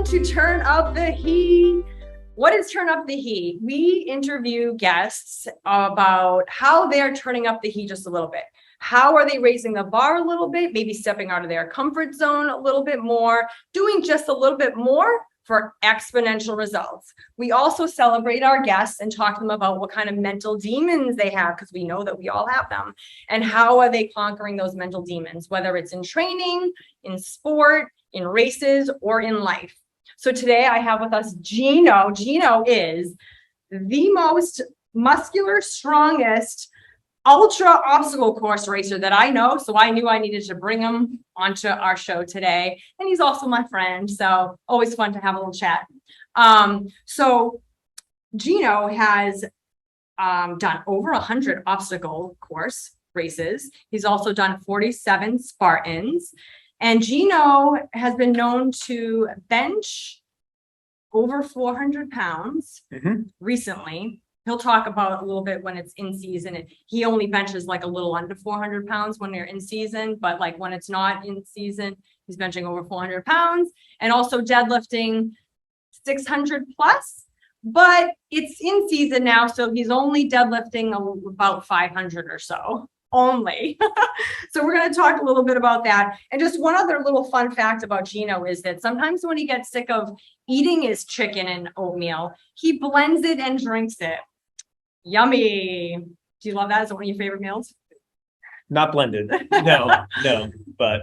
Welcome to Turn Up the Heat. What is Turn Up the Heat? We interview guests about how they're turning up the heat just a little bit. How are they raising the bar a little bit, maybe stepping out of their comfort zone a little bit more, doing just a little bit more for exponential results. We also celebrate our guests and talk to them about what kind of mental demons they have, because we know that we all have them, and how are they conquering those mental demons, whether it's in training, in sport, in races, or in life. So today I have with us Gino. Gino is the most muscular, strongest ultra obstacle course racer that I know. So I knew I needed to bring him onto our show today. And he's also my friend. So always fun to have a little chat. So Gino has done over 100 obstacle course races. He's also done 47 Spartans. And Gino has been known to bench over 400 pounds recently. He'll talk about a little bit when it's in season. He only benches like a little under 400 pounds when they're in season, but like when it's not in season, he's benching over 400 pounds and also deadlifting 600 plus, but it's in season now. So he's only deadlifting about 500 or so only. So we're going to talk a little bit about that. And just one other little fun fact about Gino is that sometimes when he gets sick of eating his chicken and oatmeal, he blends it and drinks it. Yummy. Do you love that? Is it one of your favorite meals? Not blended. No, but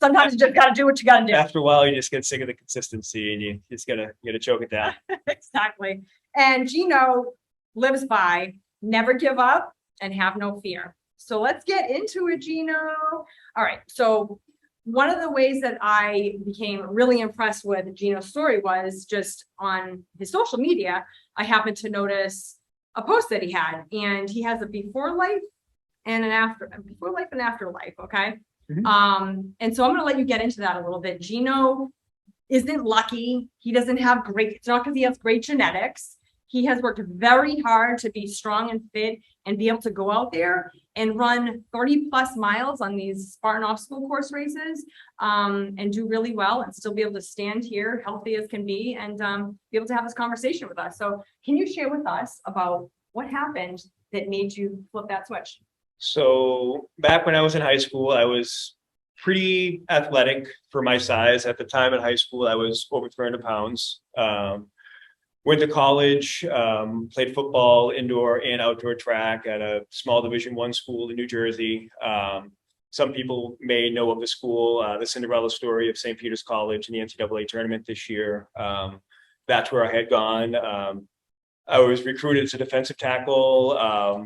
sometimes you just got to do what you got to do. After a while, you just get sick of the consistency and you just gotta choke it down. Exactly. And Gino lives by never give up and have no fear. So let's get into it, Gino. All right. So one of the ways that I became really impressed with Ginos Story was just on his social media. I happened to notice a post that he had, and he has a before life and an after, before life and after life. Okay. And so I'm going to let you get into that a little bit. Gino isn't lucky. He doesn't have great, it's not because he has great genetics. He has worked very hard to be strong and fit and be able to go out there and run 30 plus miles on these Spartan obstacle course races and do really well and still be able to stand here healthy as can be and be able to have this conversation with us. So can you share with us about what happened that made you flip that switch? So back when I was in high school, I was pretty athletic for my size. At the time in high school, I was over 300 pounds. Went to college, played football, indoor and outdoor track at a small Division I school in New Jersey. Some people may know of the school, the Cinderella story of St. Peter's College in the NCAA tournament this year. That's where I had gone. I was recruited as a defensive tackle. A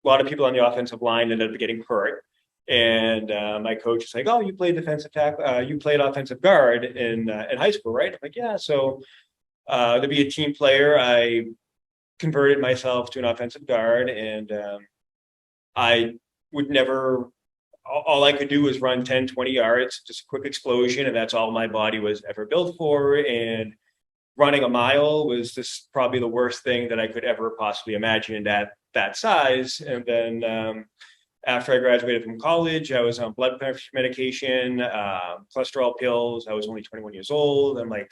lot of people on the offensive line ended up getting hurt. And my coach is like, "Oh, you played defensive tackle, you played offensive guard in high school, right?" I'm like, "Yeah." So to be a team player, I converted myself to an offensive guard, and I would never, all I could do was run 10, 20 yards, just a quick explosion, and that's all my body was ever built for. And running a mile was just probably the worst thing that I could ever possibly imagine at that size. And then after I graduated from college, I was on blood pressure medication, cholesterol pills. I was only 21 years old. I'm like,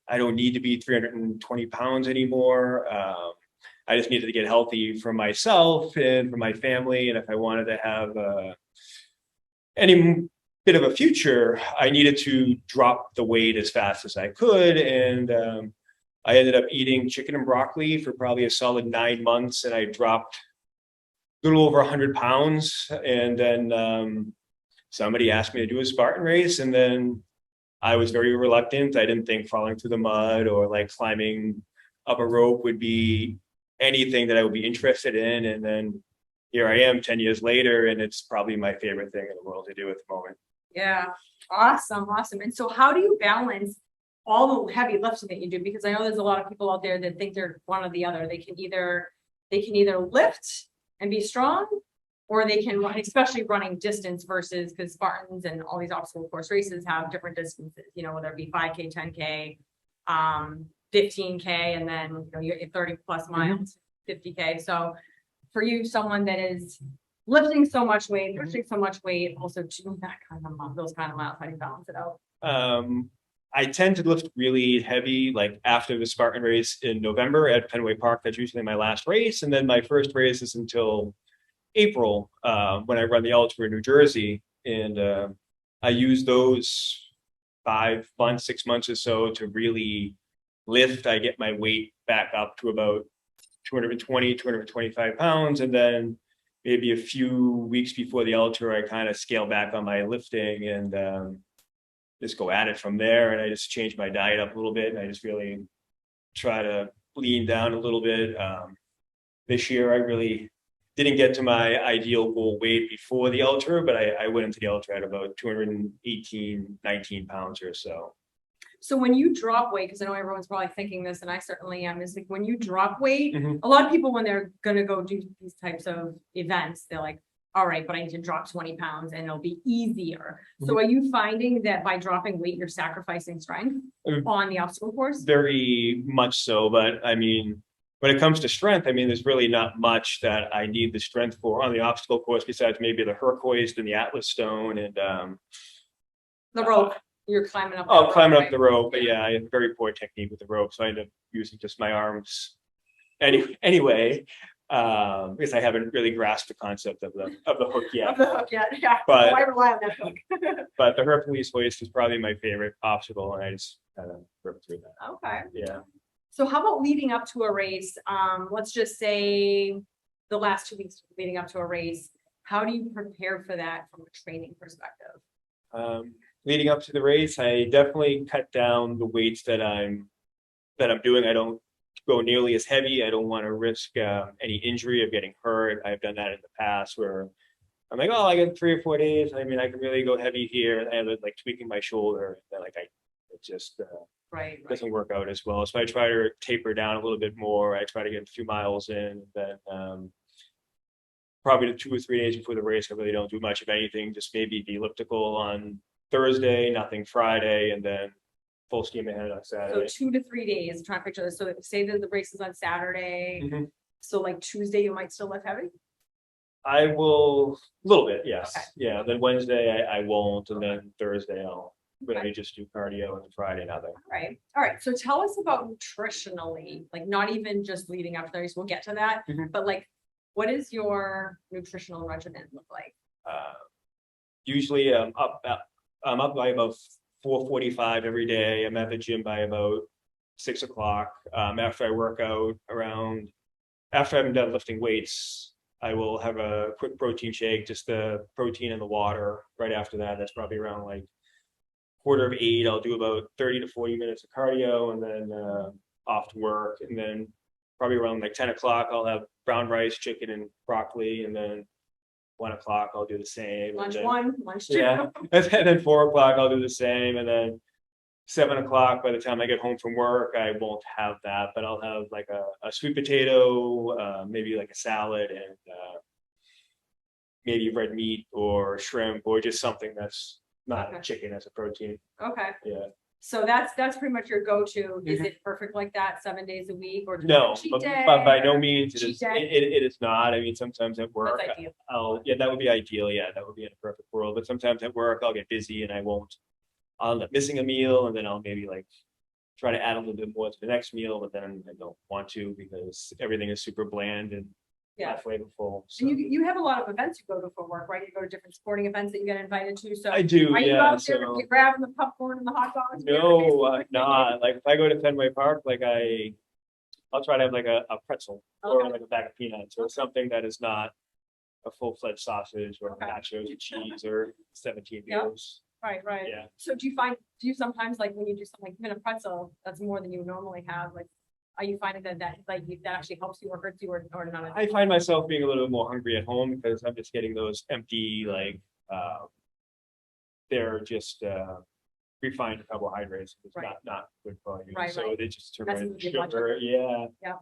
I don't need to be 320 pounds anymore. I just needed to get healthy for myself and for my family. And if I wanted to have any bit of a future, I needed to drop the weight as fast as I could. And I ended up eating chicken and broccoli for probably a solid 9 months. And I dropped a little over 100 pounds. And then somebody asked me to do a Spartan race. And then I was very reluctant. I didn't think crawling through the mud or like climbing up a rope would be anything that I would be interested in. And then here I am 10 years later, and it's probably my favorite thing in the world to do at the moment. Yeah. Awesome. And so how do you balance all the heavy lifting that you do? Because I know there's a lot of people out there that think they're one or the other. They can either lift and be strong, or they can run, especially running distance versus, because Spartans and all these obstacle course races have different distances, you know, whether it be 5K, 10K, 15K, and then you're 30 plus miles, 50K. So for you, someone that is lifting so much weight, pushing so much weight, also doing that kind of those kind of miles, how do you balance it out? I tend to lift really heavy, like after the Spartan race in November at Fenway Park. That's usually my last race. And then my first race is until April, when I run the Ultra in New Jersey. And I use those 5 months, 6 months or so to really lift. I get my weight back up to about 220, 225 pounds. And then maybe a few weeks before the Ultra, I kind of scale back on my lifting and just go at it from there. And I just change my diet up a little bit. And I just really try to lean down a little bit. This year, I really didn't get to my ideal goal weight before the Ultra, but I went into the Ultra at about 218, 19 pounds or so. So when you drop weight, because I know everyone's probably thinking this, and I certainly am, is like when you drop weight, Mhm. a lot of people, when they're gonna go do these types of events, they're like, all right, but I need to drop 20 pounds and it'll be easier. So are you finding that by dropping weight, you're sacrificing strength on the obstacle course? Very much so, but I mean, when it comes to strength, I mean, there's really not much that I need the strength for on the obstacle course besides maybe the Hoist and the Atlas Stone and The rope, you're climbing up. oh, that climbing rope, up the rope. But yeah, I have very poor technique with the rope, so I end up using just my arms. Anyway, because I haven't really grasped the concept of the hook right? yet. Of the hook, yeah. But- Oh, I rely on that hook. But the Hercules hoist is probably my favorite obstacle, and I just kind of rip through that. Okay. Yeah. So how about leading up to a race? Let's just say the last 2 weeks leading up to a race. How do you prepare for that from a training perspective? Leading up to the race, I definitely cut down the weights that I'm doing. I don't go nearly as heavy. I don't want to risk any injury of getting hurt. I've done that in the past where I'm like, oh, I got 3 or 4 days. I mean, I can really go heavy here. And I was like tweaking my shoulder. And like it just Right. doesn't work out as well. So I try to taper down a little bit more. I try to get a few miles in. And then probably the 2 or 3 days before the race, I really don't do much of anything. Just maybe the elliptical on Thursday, nothing Friday, and then full steam ahead on So Saturday. 2 to 3 days. I'm trying to picture this. So say that the race is on Saturday. Mhm. So like Tuesday, you might still lift heavy. I will a little bit, yes. Okay. Yeah. Then Wednesday I won't, and then Thursday I'll Okay. really just do cardio, and then Friday nothing. All right. All right. So tell us about nutritionally, like not even just leading up to the race. We'll get to that, Mhm. but like, what does your nutritional regimen look like? Usually I'm up by about 4:45 every day. I'm at the gym by about 6 o'clock. After I work out after I'm done lifting weights, I will have a quick protein shake, just the protein and the water. Right after that, that's probably around like 7:45. I'll do about 30 to 40 minutes of cardio and then off to work. And then probably around like 10 o'clock, I'll have brown rice, chicken, and broccoli. And then 1 o'clock, I'll do the same. Lunch and then, one, lunch two. yeah. And then 4 o'clock, I'll do the same. And then 7 o'clock, by the time I get home from work, I won't have that, but I'll have like a sweet potato, maybe like a salad, and maybe red meat or shrimp or just something that's not Okay. chicken as a protein. Okay. Yeah. So that's pretty much your go-to. Is it perfect like that 7 days a week or do you No, have a cheat but day? by no means it Cheat is. day? It is not. I mean, sometimes at work, That's ideal. that would be ideal. Yeah, that would be in a perfect world. But sometimes at work, I'll get busy and I'll end up missing a meal, and then I'll maybe like try to add a little bit more to the next meal, but then I don't want to because everything is super bland and Yeah. not flavorful. So. And you have a lot of events you go to for work, right? You go to different sporting events that you get invited to. So I do, are you yeah. out there grabbing the popcorn and the hot dogs? No, not like if I go to Fenway Park, like I'll try to have like a pretzel or Okay. like a bag of peanuts or something that is not a full-fledged sausage or Okay. nachos and cheese or 17 Yeah. meals. Right. Yeah. So do you sometimes like when you do something like even a pretzel, that's more than you normally have, like, are you finding that actually helps you or hurts you or not? I find myself being a little bit more hungry at home because I'm just getting those empty, like, they're just refined carbohydrates. It's Right. not good for you. Right, So right. they just turn Messes into with your blood sugar. Yeah.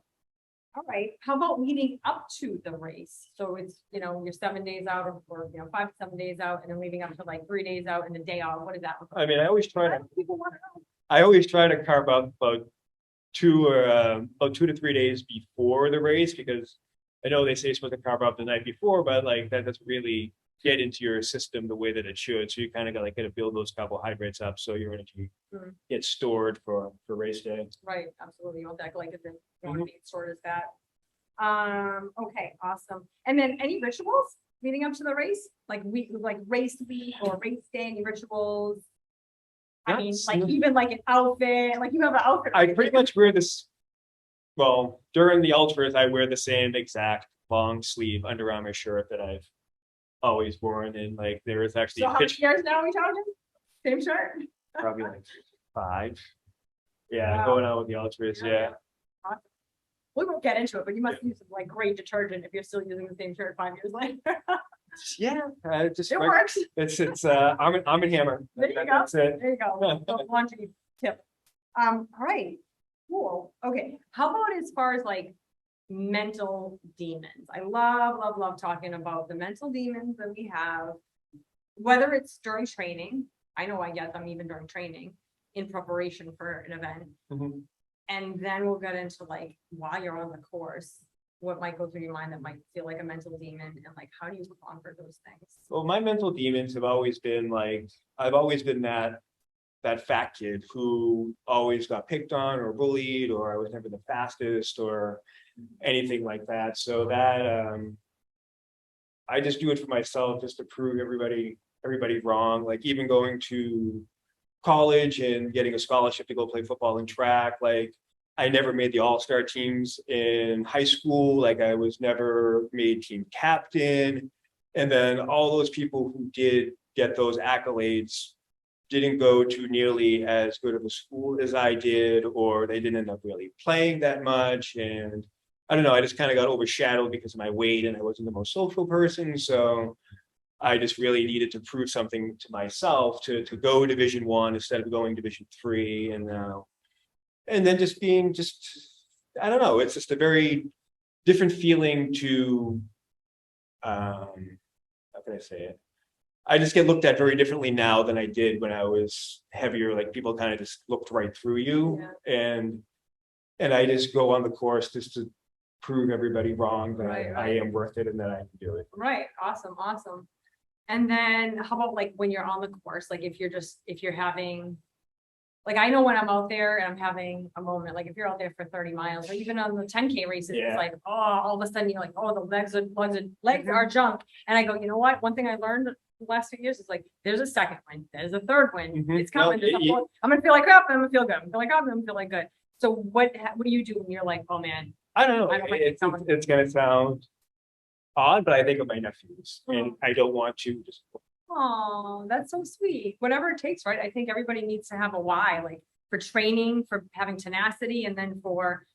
All right. How about leading up to the race? So it's, you're 7 days out or 5 to 7 days out and then leading up to like 3 days out and the day off. What does that look like? I mean, I always try to People want to know. carve up about 2 to 3 days before the race because I know they say you're supposed to carve up the night before, but like that doesn't really get into your system the way that it should. So you kind of got to build those carbohydrates up so your energy gets stored for race day. Right, absolutely. You want that glycogen, you want Mhm. to be stored as that. Okay, awesome. And then any rituals leading up to the race? Like race week or race day, any rituals? I mean, like even like an outfit, like you have an outfit. I pretty much wear this. Well, during the ultras, I wear the same exact long sleeve Under Armour shirt that I've always worn, and like there is actually So how many years now are we talking? Same shirt? probably like 5. Yeah, Wow. going out with the ultras. Yeah. Awesome. We won't get into it, but you must use some like great detergent if you're still using the same shirt 5 years later. Yeah, just It works. It's Arm and Hammer. There you go. That's it. There you go. Laundry tip. All right. Cool. Okay. How about as far as like mental demons? I love talking about the mental demons that we have, whether it's during training. I know I get them even during training in preparation for an event. Mhm. And then we'll get into like while you're on the course, what might go through your mind that might feel like a mental demon, and like how do you conquer those things? Well, my mental demons have always been I've always been that fat kid who always got picked on or bullied, or I was never the fastest or anything like that. So that I just do it for myself, just to prove everybody wrong. Like even going to college and getting a scholarship to go play football and track, like I never made the all-star teams in high school. Like I was never made team captain. And then all those people who did get those accolades didn't go to nearly as good of a school as I did, or they didn't end up really playing that much. And I don't know, I just kind of got overshadowed because of my weight, and I wasn't the most social person. So I just really needed to prove something to myself to go Division 1 instead of going Division 3. And then just being I don't know, it's just a very different feeling to, how can I say it? I just get looked at very differently now than I did when I was heavier. Like people kind of just looked right through you. Yeah. And I just go on the course just to prove everybody wrong that Right. I am worth it and that I can do it. Right. Awesome. And then how about like when you're on the course, like if you're having, like I know when I'm out there and I'm having a moment, like if you're out there for 30 miles or even on the 10K races, Yeah. it's like, oh, all of a sudden you're like, oh, the legs are junk. And I go, you know what? One thing I learned the last few years is like, there's a second win, there's a third win. Mhm. It's coming. No, I'm gonna feel like crap, I'm gonna feel good. I'm gonna feel like crap, I'm gonna feel like good. So what do you do when you're like, oh man, I don't know. I don't like someone. It's going to sound odd, but I think of my nephews, and I don't want to just. oh, that's so sweet. Whatever it takes, right? I think everybody needs to have a why, like for training, for having tenacity, and then for,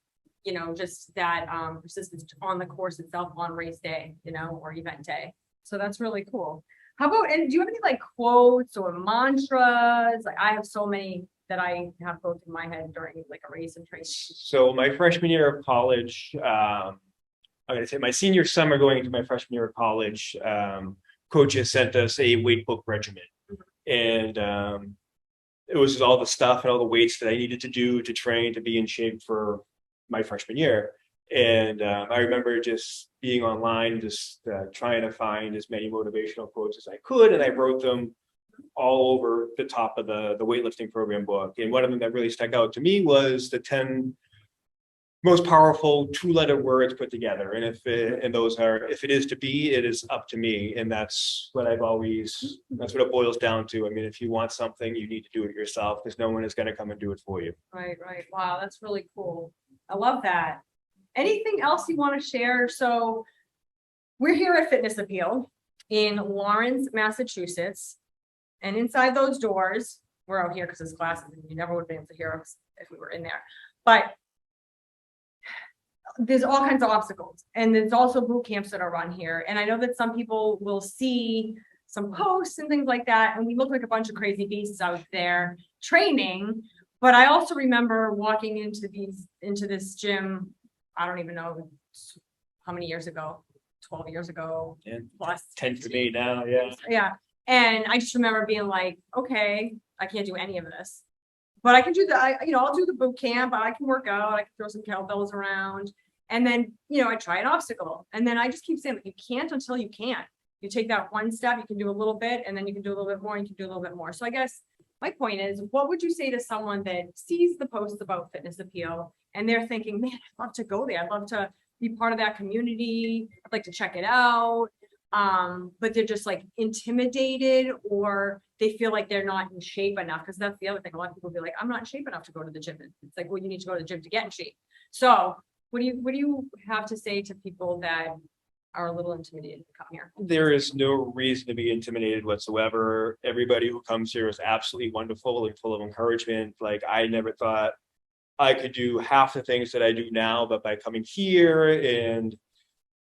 just that persistence on the course itself on race day, or event day. So that's really cool. How about, and do you have any like quotes or mantras? Like I have so many that I have go through my head during like a race and training. So my freshman year of college, I'm going to say my senior summer going into my freshman year of college, coaches sent us a weight book regimen. And it was all the stuff and all the weights that I needed to do to train to be in shape for my freshman year. And I remember just being online, just trying to find as many motivational quotes as I could. And I wrote them all over the top of the weightlifting program book. And one of them that really stuck out to me was the 10 most powerful 2-letter words put together. And those are, if it is to be, it is up to me. And that's what that's what it boils down to. I mean, if you want something, you need to do it yourself because no one is going to come and do it for you. Right. Wow, that's really cool. I love that. Anything else you want to share? So we're here at Fitness Appeal in Lawrence, Massachusetts. And inside those doors, we're out here because it's classes and you never would be able to hear us if we were in there. But there's all kinds of obstacles. And there's also boot camps that are run here. And I know that some people will see some posts and things like that. And we look like a bunch of crazy beasts out there training. But I also remember walking into this gym, I don't even know how many years ago, 12 years ago, plus 10 for me now. Yeah. Yeah. And I just remember being like, okay, I can't do any of this, but I can do I'll do the boot camp. I can work out. I can throw some kettlebells around. And then, I try an obstacle. And then I just keep saying, you can't until you can't. You take that one step, you can do a little bit, and then you can do a little bit more, and you can do a little bit more. So I guess my point is, what would you say to someone that sees the posts about fitness appeal and they're thinking, man, I'd love to go there. I'd love to be part of that community. I'd like to check it out. But they're just like intimidated, or they feel like they're not in shape enough. Because that's the other thing. A lot of people be like, I'm not in shape enough to go to the gym. It's like, well, you need to go to the gym to get in shape. So what do you have to say to people that are a little intimidated to come here? There is no reason to be intimidated whatsoever. Everybody who comes here is absolutely wonderful and full of encouragement. Like, I never thought I could do half the things that I do now, but by coming here and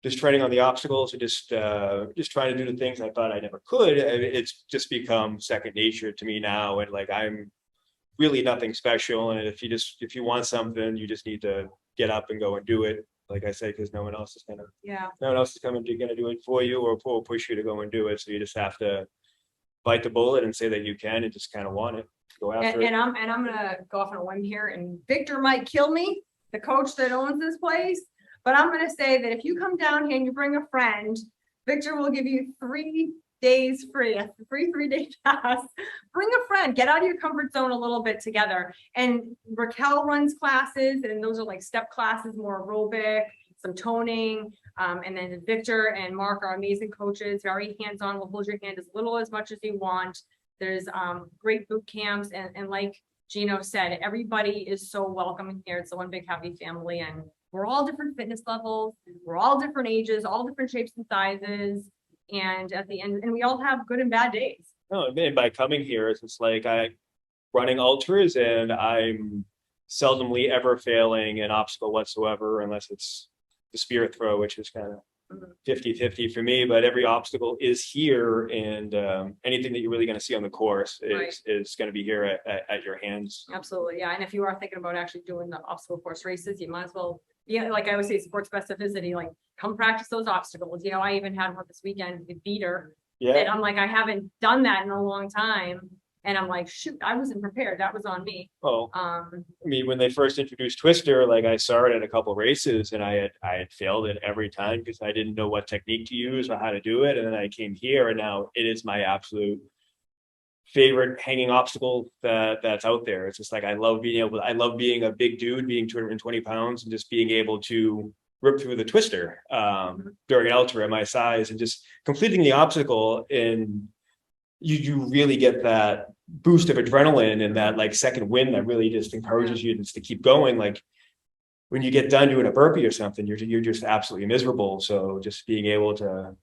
just training on the obstacles and just trying to do the things I thought I never could, it's just become second nature to me now. And like, I'm really nothing special. And if you want something, you just need to get up and go and do it. Like I say, because no one else is no one else is gonna do it for you or push you to go and do it. So you just have to bite the bullet and say that you can and just kind of want it. Go after it. And I'm gonna go off on a whim here, and Victor might kill me, the coach that owns this place. But I'm going to say that if you come down here and you bring a friend, Victor will give you 3 days free, a free 3-day pass. Bring a friend, get out of your comfort zone a little bit together. And Raquel runs classes, and those are like step classes, more aerobic, some toning. And then Victor and Mark are amazing coaches, very hands-on, will hold your hand as little as much as you want. There's great boot camps. And like Gino said, everybody is so welcoming here. It's a one big happy family, and we're all different fitness levels. We're all different ages, all different shapes and sizes. And at the end, and we all have good and bad days. No, and by coming here, it's just like running ultras, and I'm seldomly ever failing an obstacle whatsoever, unless it's the spear throw, which is kind of 50-50 for me. But every obstacle is here, and anything that you're really going to see on the course is going to be here at your hands. Absolutely, yeah. And if you are thinking about actually doing the obstacle course races, you might as well. Yeah, like I always say, sports specificity, like come practice those obstacles. You know, I even had one this weekend with beater. Yeah. And I'm like, I haven't done that in a long time. And I'm like, shoot, I wasn't prepared. That was on me. Oh, I mean, when they first introduced Twister, like I saw it at a couple races, and I had failed it every time because I didn't know what technique to use or how to do it. And then I came here, and now it is my absolute favorite hanging obstacle that's out there. It's just like, I love being a big dude, being 220 pounds, and just being able to rip through the Twister during an ultra at my size, and just completing the obstacle. And you really get that boost of adrenaline and that like second wind that really just encourages you just to keep going. Like when you get done doing a burpee or something, you're just absolutely miserable. So just being able to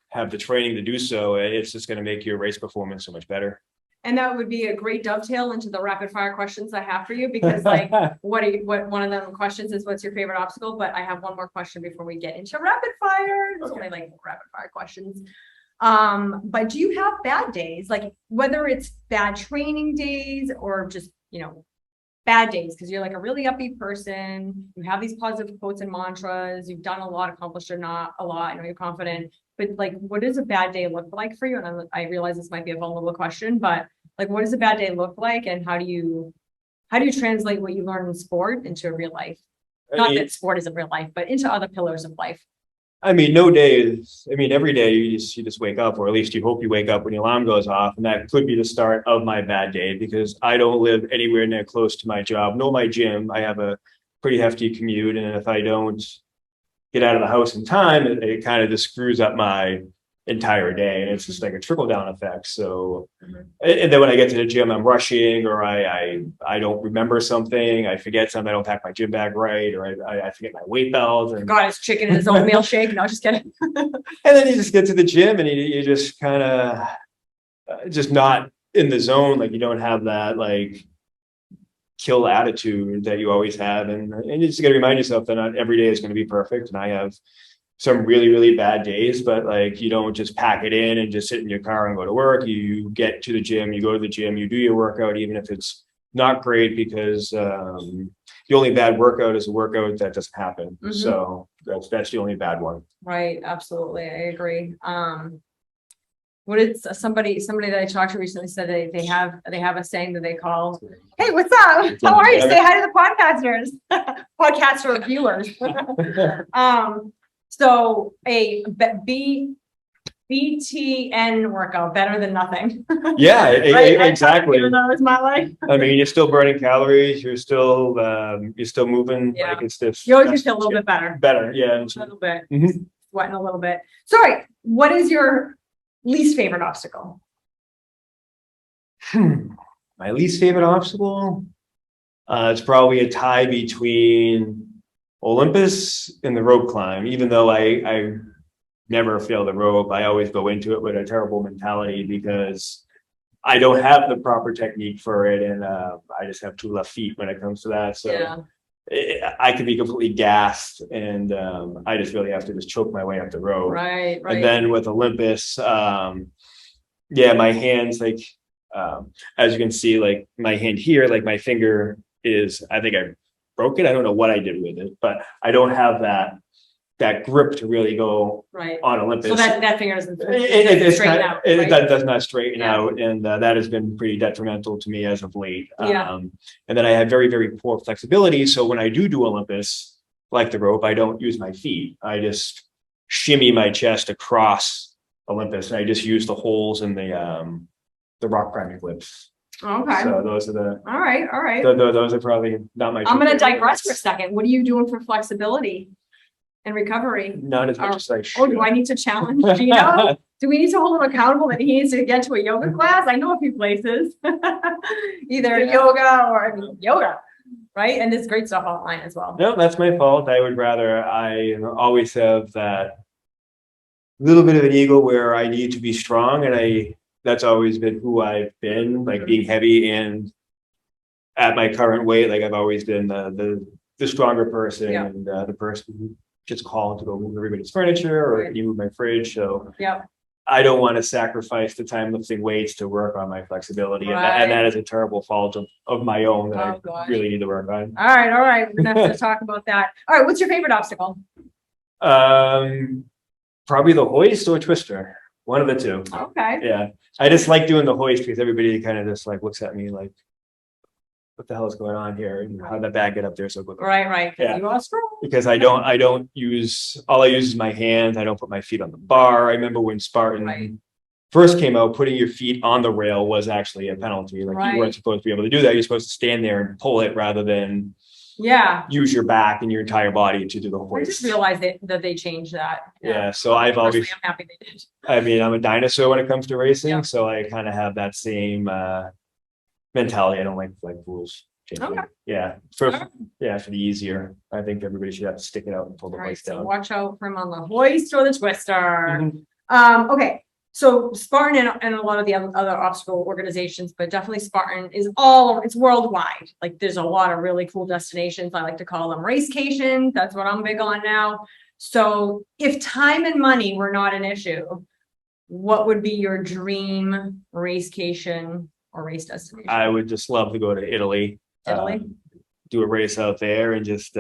have the training to do so, it's just going to make your race performance so much better. And that would be a great dovetail into the rapid fire questions I have for you, because like what one of them questions is, what's your favorite obstacle? But I have one more question before we get into rapid fire. It's only like rapid fire questions. But do you have bad days, like whether it's bad training days or just, you know, bad days because you're like a really upbeat person, you have these positive quotes and mantras, you've done a lot, accomplished or not a lot, I know you're confident, but like what does a bad day look like for you? And I realize this might be a vulnerable question, but like what does a bad day look like, and how do you translate what you learn in sport into real life? Not that sport isn't real life, but into other pillars of life. I mean, no day is, I mean, every day you just wake up, or at least you hope you wake up when your alarm goes off. And that could be the start of my bad day, because I don't live anywhere near close to my job, nor my gym. I have a pretty hefty commute. And if I don't get out of the house in time, it kind of just screws up my entire day. And it's just like a trickle down effect. So, and then when I get to the gym, I'm rushing, or I don't remember something, I forget something, I don't pack my gym bag right, or I forget my weight belt. And God, his chicken and his oatmeal shake. No, just kidding. And then you just get to the gym and you just kind of just not in the zone. Like you don't have that like kill attitude that you always have. And you just got to remind yourself that not every day is going to be perfect. And I have some really, really bad days, but like, you don't just pack it in and just sit in your car and go to work. You get to the gym, you go to the gym, you do your workout, even if it's not great, because the only bad workout is a workout that doesn't happen. So that's the only bad one. Right. Absolutely. I agree. What is somebody that I talked to recently said they have a saying that they call, "Hey, what's up? How are you? Say hi to the podcasters, podcaster viewers." So be BTN workout, better than nothing. Yeah, Right? exactly. Even though it's my life. I mean, you're still burning calories. You're still moving. Yeah. Like it's just You always feel a little bit better. better. Yeah. A little bit. Mhm. Sweating a little bit. Sorry, what is your least favorite obstacle? My least favorite obstacle? It's probably a tie between Olympus and the rope climb. Even though I never fail the rope, I always go into it with a terrible mentality because I don't have the proper technique for it, and I just have 2 left feet when it comes to that. So Yeah. I can be completely gassed, and I just really have to just choke my way up the rope. Right. And then with Olympus, yeah, my hands, like as you can see, like my hand here, like my finger is, I think I broke it. I don't know what I did with it, but I don't have that grip to really go Right. on Olympus. So that finger doesn't It's straighten kind out. it Right? does not straighten Yeah. out, and that has been pretty detrimental to me as of late. Yeah. And then I have very, very poor flexibility. So when I do Olympus, like the rope, I don't use my feet. I just shimmy my chest across Olympus, and I just use the holes in the rock climbing clips. Okay. So those are All right. All right. those are probably not my. I'm going to two digress for a favorites. second. What are you doing for flexibility and recovery? Not as much as I Oh, should. do I need to challenge Gino? Do we need to hold him accountable that he needs to get to a yoga class? I know a few places, either yoga or yoga, right? And there's great stuff online as well. No, that's my fault. I always have that little bit of an ego where I need to be strong, and that's always been who I've been, like being heavy, and at my current weight, like I've always been the stronger person, Yeah. and the person who gets called to go move everybody's furniture or Right. you move my fridge. So Yep. I don't want to sacrifice the time lifting weights to work on my flexibility, Right. and that is a terrible fault of my own that Oh, I gosh. really need to work on. All right. All right. We're going to have to talk about that. All right. What's your favorite obstacle? Probably the hoist or twister, one of the two. Okay. Yeah, I just like doing the hoist because everybody kind of just like looks at me like, what the hell is going on here? And how did that bag get up there so quickly? Right. Right. Yeah. You are strong. Because I don't use, all I use is my hands. I don't put my feet on the bar. I remember when Spartan Right. first came out, putting your feet on the rail was actually a penalty. Like Right. you weren't supposed to be able to do that. You're supposed to stand there and pull it rather than Yeah. use your back and your entire body to do the I just hoist. realized that they changed that. Yeah, so I've Personally, always, I'm happy they did. I mean, I'm a dinosaur when it comes to racing, Yeah. so I kind of have that same mentality. I don't like rules. changing. Okay. Yeah, Alright. for the easier. I think everybody should have to stick it out and pull the All right. hoist So down. watch out for him on the hoist or the twister. Mhm. Okay. So Spartan and a lot of the other obstacle organizations, but definitely Spartan is it's worldwide. Like there's a lot of really cool destinations. I like to call them Racecation. That's what I'm big on now. So if time and money were not an issue, what would be your dream Racecation or race destination? I would just love to go to Italy. Italy? Do a race out there and just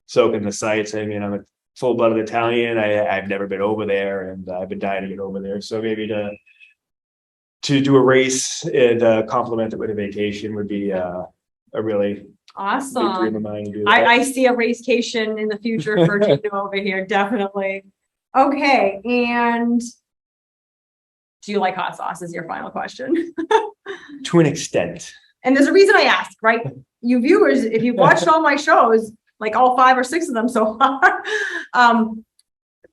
soak in the sights. I mean, I'm a full-blooded Italian. I've never been over there, and I've been dying to get over there. So maybe to do a race and complement it with a vacation would be a really big dream Awesome. of mine to do that. I see a Racecation in the future for Gino over here, definitely. Okay, and do you like hot sauce is your final question? To an extent. And there's a reason I ask, right? You viewers, if you've watched all my shows, like all 5 or 6 of them so far,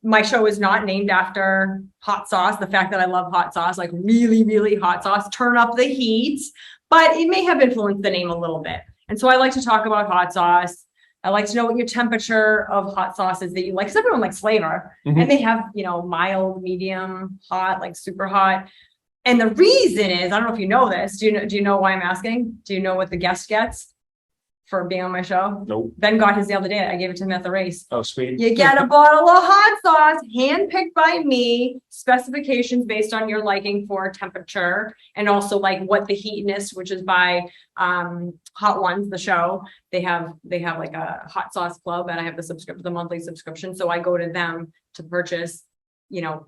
my show is not named after hot sauce. The fact that I love hot sauce, like really, really hot sauce, turn up the heat, but it may have influenced the name a little bit. And so I like to talk about hot sauce. I like to know what your temperature of hot sauce is that you like, because everyone likes flavor. Mhm. And they have, mild, medium, hot, like super hot. And the reason is, I don't know if you know this. Do you know why I'm asking? Do you know what the guest gets for being on my show? Nope. Ben got his the other day. I gave it to him at the race. Oh, sweet. You get a bottle of hot sauce, handpicked by me, specifications based on your liking for temperature, and also like what the heatness, which is by Hot Ones, the show. They have like a hot sauce club, and I have the monthly subscription. So I go to them to purchase,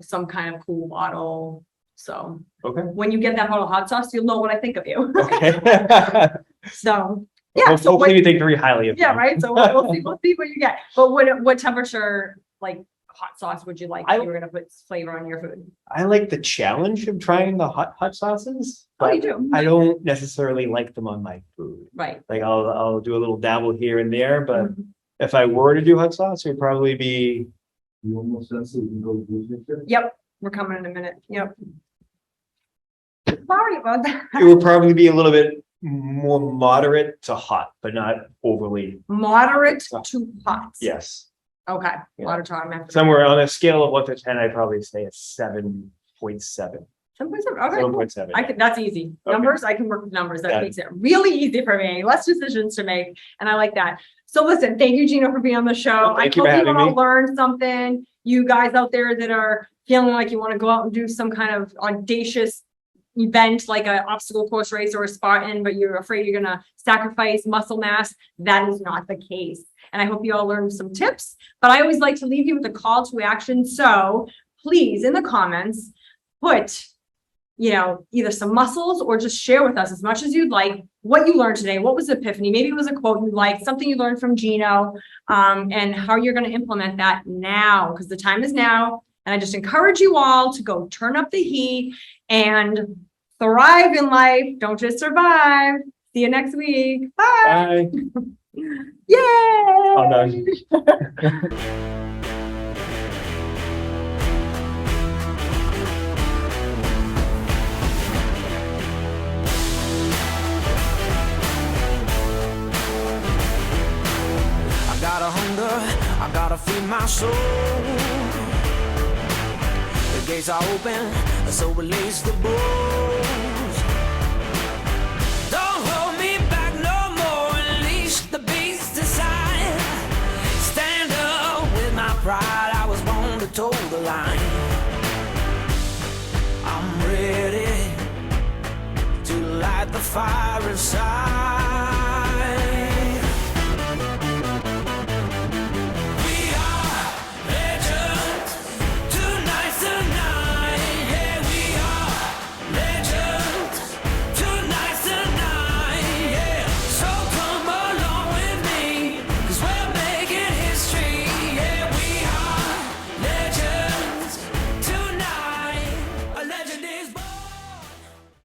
some kind of cool bottle. So Okay. when you get that bottle of hot sauce, you'll know what I think of you. Okay. So yeah. Hopefully you think very highly of Yeah, me. right. So we'll see what you get. But what temperature, like hot sauce would you like I- if you were gonna put flavor on your food? I like the challenge of trying the hot sauces. Oh, you but do? I don't necessarily like them on my food. Right. Like I'll do a little dabble here and there, but Mhm. if I were to do hot sauce, it would probably be You almost said so, you can go blue picture. Yep, we're coming in a minute. Yep. Sorry about that. it would probably be a little bit more moderate to hot, but not overly. Moderate to hot. Yes. Okay, Yeah. moderate to hot. I'm gonna have to- Somewhere on a scale of 1 to 10, I'd probably say a 7.7. Someplace- Okay, cool. 7.7. I can, that's easy. Okay. Numbers, I can work with numbers. That Got it. makes it really easy for me. Less decisions to make. And I like that. So listen, thank you, Gino, for being on the show. Well, I thank you hope for you having all me. learned something. You guys out there that are feeling like you want to go out and do some kind of audacious event like an obstacle course race or a Spartan, but you're afraid you're gonna sacrifice muscle mass. That is not the case. And I hope you all learned some tips, but I always like to leave you with a call to action. So please, in the comments, put, you know, either some muscles or just share with us as much as you'd like what you learned today. What was the epiphany? Maybe it was a quote you liked, something you learned from Gino, and how you're going to implement that now, because the time is now. And I just encourage you all to go turn up the heat and thrive in life. Don't just survive. See you next week. Bye. Bye. Yay! Oh, no. I got a hunger, I gotta feed my soul. The gates are open, so release the bulls. Don't hold me back no more, unleash the beast inside. Stand up with my pride, I was born to toe the line. I'm ready to light the fire inside.